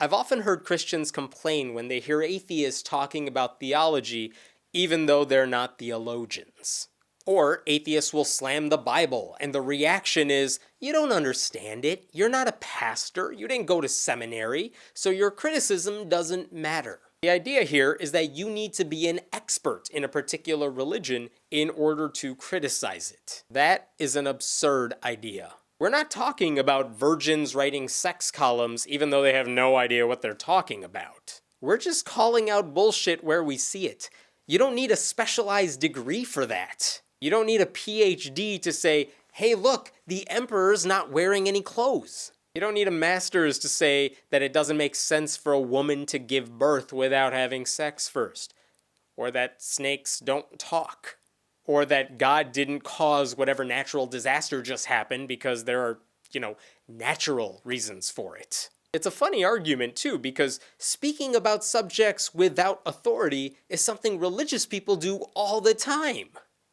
I've often heard Christians complain when they hear atheists talking about theology, even though they're not theologians. Or atheists will slam the Bible, and the reaction is, you don't understand it, you're not a pastor, you didn't go to seminary, so your criticism doesn't matter. The idea here is that you need to be an expert in a particular religion in order to criticize it. That is an absurd idea. We're not talking about virgins writing sex columns even though they have no idea what they're talking about. We're just calling out bullshit where we see it. You don't need a specialized degree for that. You don't need a Ph.D. to say, hey look, the emperor's not wearing any clothes. You don't need a master's to say that it doesn't make sense for a woman to give birth without having sex first. Or that snakes don't talk. Or that God didn't cause whatever natural disaster just happened because there are, natural reasons for it. It's a funny argument too, because speaking about subjects without authority is something religious people do all the time.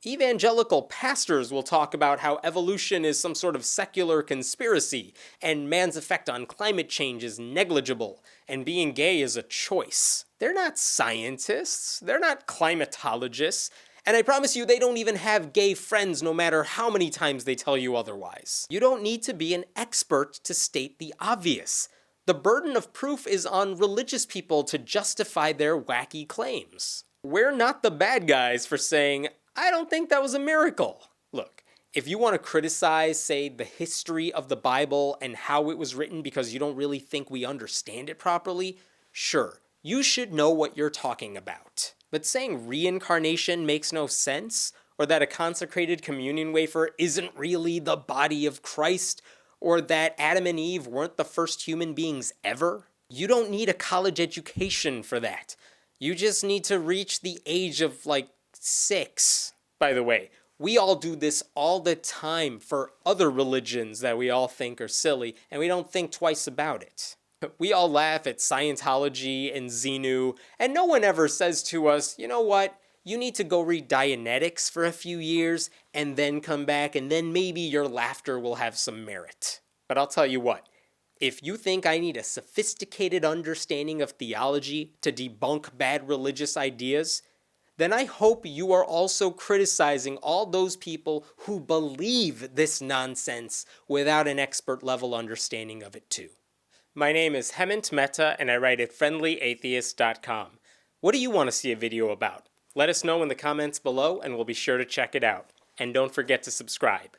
Evangelical pastors will talk about how evolution is some sort of secular conspiracy, and man's effect on climate change is negligible, and being gay is a choice. They're not scientists, they're not climatologists, and I promise you they don't even have gay friends no matter how many times they tell you otherwise. You don't need to be an expert to state the obvious. The burden of proof is on religious people to justify their wacky claims. We're not the bad guys for saying, I don't think that was a miracle. Look, if you want to criticize, say, the history of the Bible and how it was written because you don't really think we understand it properly, sure, you should know what you're talking about. But saying reincarnation makes no sense, or that a consecrated communion wafer isn't really the body of Christ, or that Adam and Eve weren't the first human beings ever, you don't need a college education for that. You just need to reach the age of, 6. By the way, we all do this all the time for other religions that we all think are silly, and we don't think twice about it. We all laugh at Scientology and Xenu, and no one ever says to us, you know what, you need to go read Dianetics for a few years, and then come back, and then maybe your laughter will have some merit. But I'll tell you what, if you think I need a sophisticated understanding of theology to debunk bad religious ideas, then I hope you are also criticizing all those people who believe this nonsense without an expert-level understanding of it too. My name is Hemant Mehta, and I write at friendlyatheist.com. What do you want to see a video about? Let us know in the comments below, and we'll be sure to check it out. And don't forget to subscribe.